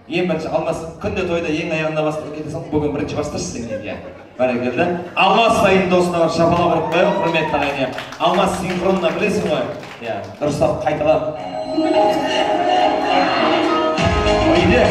Ең бірінші Алмас күнде тойда ең аяғында бастап кетесің, бүгін бірінші бастырсың дейді. Бәрекелді. Алмас сайын досына бар шапалақ ұрып қойып, құрметті ағайын. Алмас синхронына білесің ғой? Иә, дұрыстап қайталап. Ойды.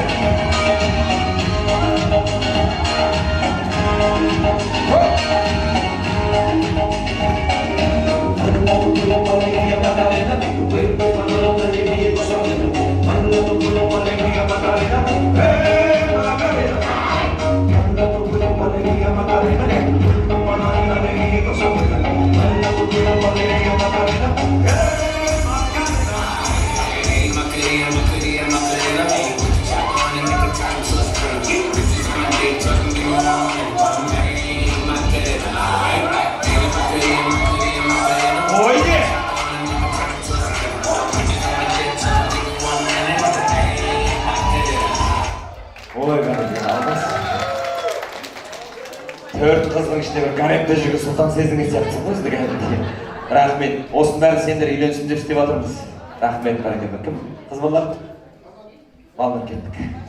Төрт қыздың ішінде бір гаремде жүрген сұлтан сездіңіз сияқтысың ғой сізді кәдімгідей. Рахмет. Осының бәрі сендер үйленсін деп істеп жатырмыз. Рахмет, бәрекелді. Кім? Қыз балалар? Балалар кеттік.